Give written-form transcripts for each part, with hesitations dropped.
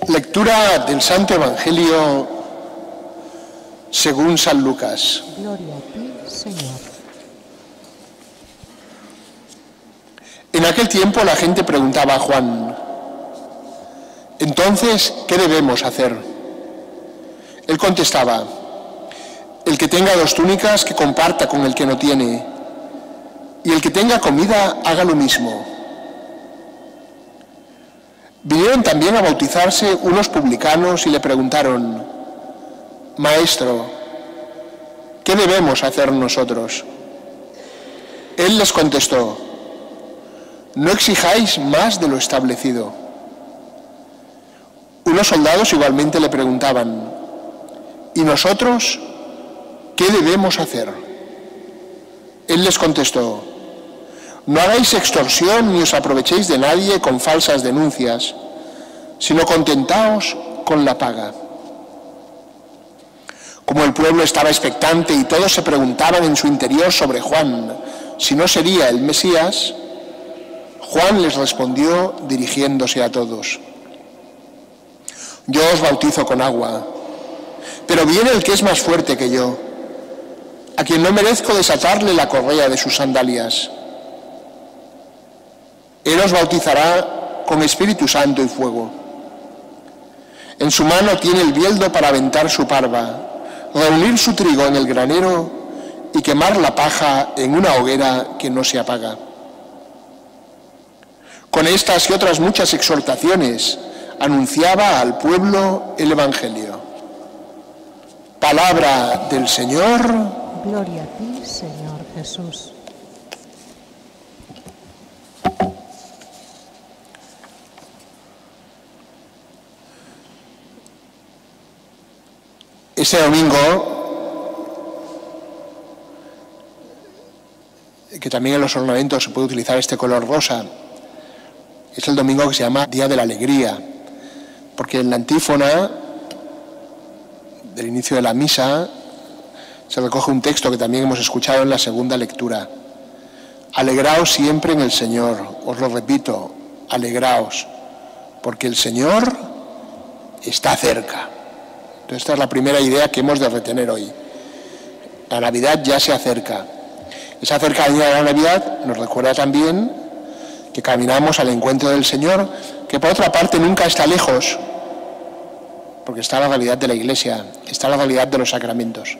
Lectura del Santo Evangelio según San Lucas. Gloria a ti, Señor. En aquel tiempo la gente preguntaba a Juan: entonces, ¿qué debemos hacer? Él contestaba: el que tenga 2 túnicas, que comparta con el que no tiene, y el que tenga comida, haga lo mismo. Vinieron también a bautizarse unos publicanos y le preguntaron: Maestro, ¿qué debemos hacer nosotros? Él les contestó: no exijáis más de lo establecido. Unos soldados igualmente le preguntaban: ¿y nosotros qué debemos hacer? Él les contestó: no hagáis extorsión ni os aprovechéis de nadie con falsas denuncias, sino contentaos con la paga. Como el pueblo estaba expectante y todos se preguntaban en su interior sobre Juan si no sería el Mesías, Juan les respondió dirigiéndose a todos: yo os bautizo con agua, pero viene el que es más fuerte que yo, a quien no merezco desatarle la correa de sus sandalias. Él os bautizará con Espíritu Santo y fuego. En su mano tiene el bieldo para aventar su parva, reunir su trigo en el granero y quemar la paja en una hoguera que no se apaga. Con estas y otras muchas exhortaciones anunciaba al pueblo el Evangelio. Palabra del Señor. Gloria a ti, Señor Jesús. Este domingo, que también en los ornamentos se puede utilizar este color rosa, es el domingo que se llama Día de la Alegría, porque en la antífona del inicio de la misa se recoge un texto que también hemos escuchado en la segunda lectura. Alegraos siempre en el Señor, os lo repito, alegraos, porque el Señor está cerca. Entonces, esta es la primera idea que hemos de retener hoy. La Navidad ya se acerca. Esa cercanía de la Navidad nos recuerda también que caminamos al encuentro del Señor, que por otra parte nunca está lejos, porque está la realidad de la Iglesia, está la realidad de los sacramentos.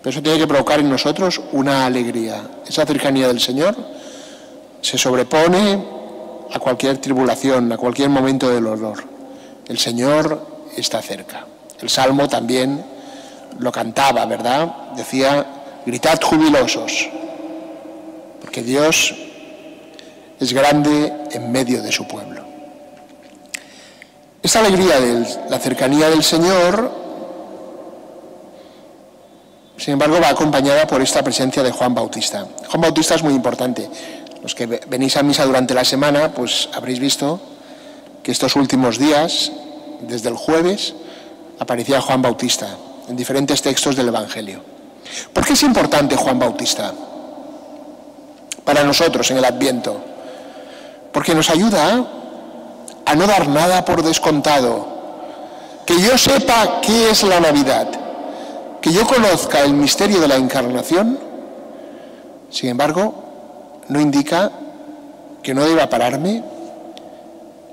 Pero eso tiene que provocar en nosotros una alegría. Esa cercanía del Señor se sobrepone a cualquier tribulación, a cualquier momento del dolor. El Señor está cerca. El Salmo también lo cantaba, ¿verdad? Decía: gritad jubilosos, porque Dios es grande en medio de su pueblo. Esta alegría de la cercanía del Señor, sin embargo, va acompañada por esta presencia de Juan Bautista. Juan Bautista es muy importante. Los que venís a misa durante la semana, pues habréis visto que estos últimos días, desde el jueves, aparecía Juan Bautista en diferentes textos del Evangelio. ¿Por qué es importante Juan Bautista para nosotros en el Adviento? Porque nos ayuda a no dar nada por descontado. Que yo sepa qué es la Navidad, que yo conozca el misterio de la Encarnación, sin embargo, no indica que no deba pararme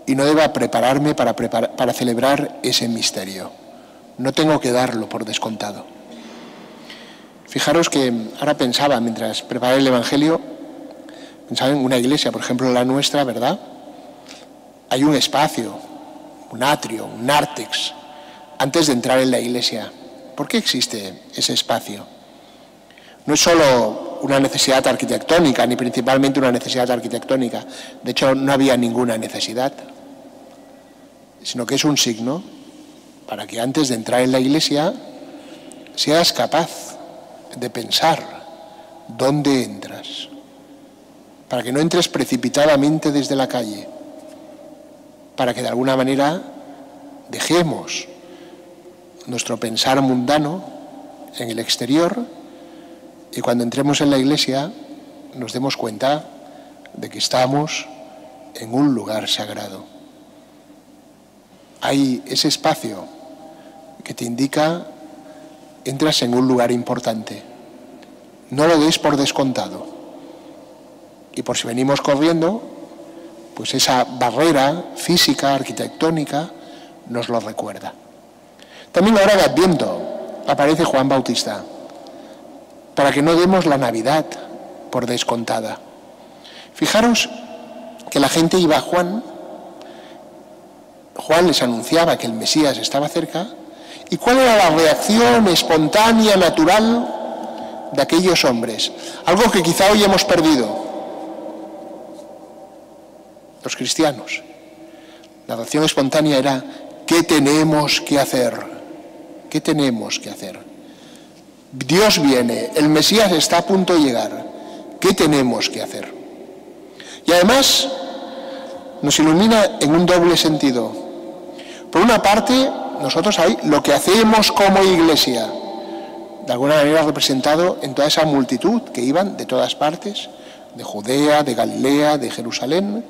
y no deba prepararme para celebrar ese misterio. No tengo que darlo por descontado. Fijaros que ahora pensaba, mientras preparaba el Evangelio, pensaba en una iglesia, por ejemplo la nuestra, ¿verdad? Hay un espacio, un atrio, un nártex, antes de entrar en la iglesia. ¿Por qué existe ese espacio? No es solo una necesidad arquitectónica, ni principalmente una necesidad arquitectónica. De hecho, no había ninguna necesidad, sino que es un signo para que antes de entrar en la iglesia seas capaz de pensar dónde entras, para que no entres precipitadamente desde la calle, para que de alguna manera dejemos nuestro pensar mundano en el exterior y cuando entremos en la iglesia nos demos cuenta de que estamos en un lugar sagrado. hay ese espacio que te indica, entras en un lugar importante. No lo des por descontado. Y por si venimos corriendo, pues esa barrera física, arquitectónica, nos lo recuerda. También ahora de Adviento aparece Juan Bautista, para que no demos la Navidad por descontada. Fijaros que la gente iba a Juan les anunciaba que el Mesías estaba cerca, ¿y cuál era la reacción espontánea, natural de aquellos hombres? Algo que quizá hoy hemos perdido, los cristianos. La reacción espontánea era, ¿qué tenemos que hacer? ¿Qué tenemos que hacer? Dios viene, el Mesías está a punto de llegar, ¿qué tenemos que hacer? Y además nos ilumina en un doble sentido. Por una parte, nosotros hay lo que hacemos como iglesia, de alguna manera representado en toda esa multitud que iban de todas partes, de Judea, de Galilea, de Jerusalén,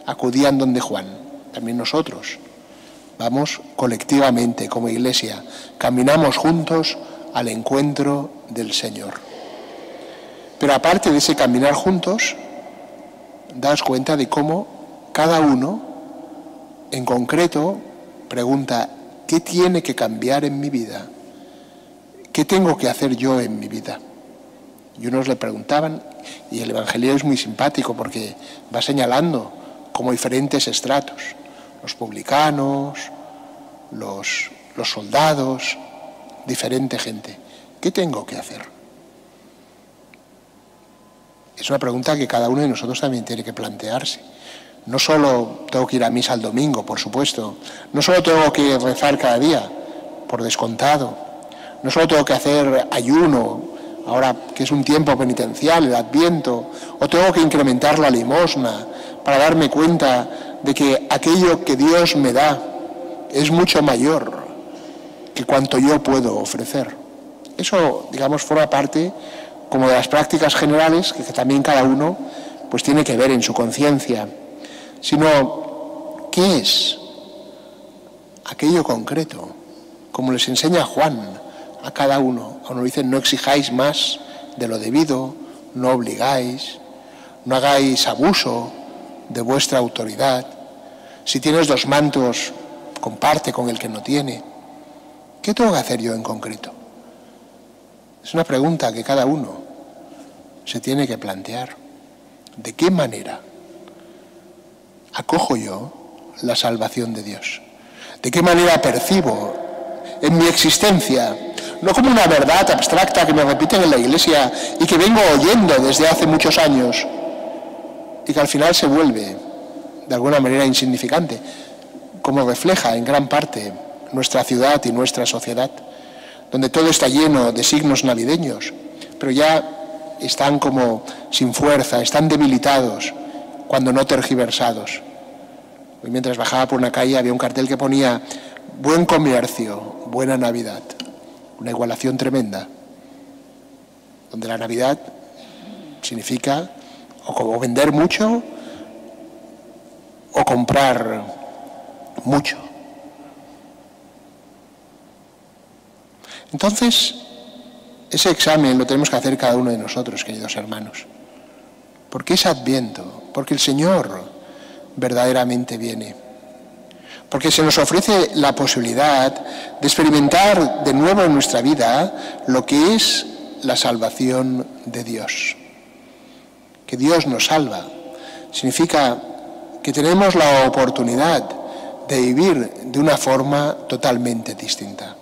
acudían donde Juan. También nosotros vamos colectivamente como iglesia, caminamos juntos al encuentro del Señor. Pero aparte de ese caminar juntos, daos cuenta de cómo cada uno, en concreto, pregunta, ¿qué tiene que cambiar en mi vida? ¿Qué tengo que hacer yo en mi vida? Y unos le preguntaban, y el Evangelio es muy simpático porque va señalando como diferentes estratos, los publicanos, los soldados, diferente gente. ¿Qué tengo que hacer? Es una pregunta que cada uno de nosotros también tiene que plantearse. No solo tengo que ir a misa el domingo, por supuesto. No solo tengo que rezar cada día, por descontado. No solo tengo que hacer ayuno, ahora que es un tiempo penitencial, el Adviento. O tengo que incrementar la limosna para darme cuenta de que aquello que Dios me da es mucho mayor que cuanto yo puedo ofrecer. Eso, digamos, forma parte como de las prácticas generales que también cada uno pues tiene que ver en su conciencia. Sino, ¿qué es aquello concreto? Como les enseña Juan a cada uno. Cuando dicen, no exijáis más de lo debido, no obligáis, no hagáis abuso de vuestra autoridad. Si tienes 2 mantos, comparte con el que no tiene. ¿Qué tengo que hacer yo en concreto? Es una pregunta que cada uno se tiene que plantear. ¿De qué manera acojo yo la salvación de Dios? ¿De qué manera percibo en mi existencia, no como una verdad abstracta que me repiten en la iglesia y que vengo oyendo desde hace muchos años y que al final se vuelve de alguna manera insignificante, como refleja en gran parte nuestra ciudad y nuestra sociedad, donde todo está lleno de signos navideños, pero ya están como sin fuerza, están debilitados, cuando no tergiversados. Hoy mientras bajaba por una calle había un cartel que ponía buen comercio, buena Navidad, una igualación tremenda, donde la Navidad significa o vender mucho o comprar mucho. Entonces, ese examen lo tenemos que hacer cada uno de nosotros, queridos hermanos. Porque es Adviento, porque el Señor verdaderamente viene. Porque se nos ofrece la posibilidad de experimentar de nuevo en nuestra vida lo que es la salvación de Dios. Que Dios nos salva significa que tenemos la oportunidad de vivir de una forma totalmente distinta.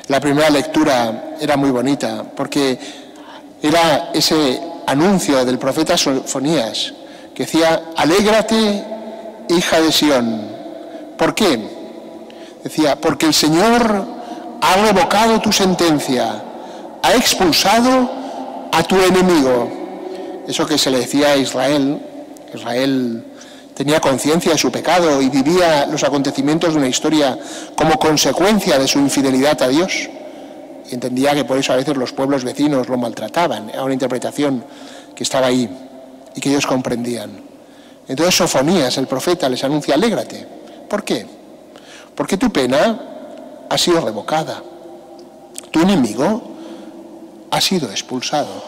La primera lectura era muy bonita porque era ese anuncio del profeta Sofonías que decía, alégrate, hija de Sión. ¿Por qué? Decía, porque el Señor ha revocado tu sentencia, ha expulsado a tu enemigo. Eso que se le decía a Israel, Israel tenía conciencia de su pecado y vivía los acontecimientos de una historia como consecuencia de su infidelidad a Dios. Y entendía que por eso a veces los pueblos vecinos lo maltrataban. Era una interpretación que estaba ahí y que ellos comprendían. Entonces Sofonías, el profeta, les anuncia, alégrate. ¿Por qué? porque tu pena ha sido revocada, tu enemigo ha sido expulsado.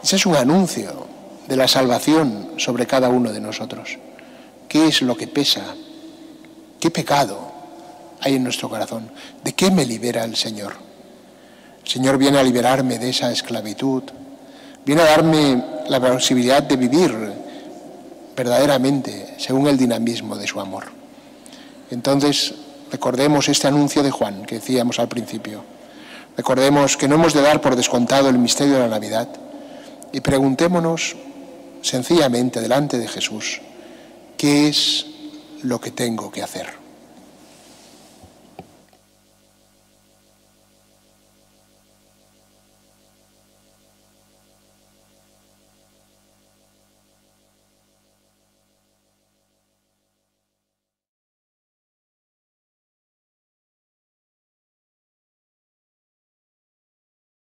Ese es un anuncio de la salvación sobre cada uno de nosotros. ¿Qué es lo que pesa? ¿Qué pecado hay en nuestro corazón? ¿De qué me libera el Señor? El Señor viene a liberarme de esa esclavitud, viene a darme la posibilidad de vivir verdaderamente según el dinamismo de su amor. Entonces, recordemos este anuncio de Juan que decíamos al principio. Recordemos que no hemos de dar por descontado el misterio de la Navidad y preguntémonos sencillamente delante de Jesús, ¿qué es lo que tengo que hacer?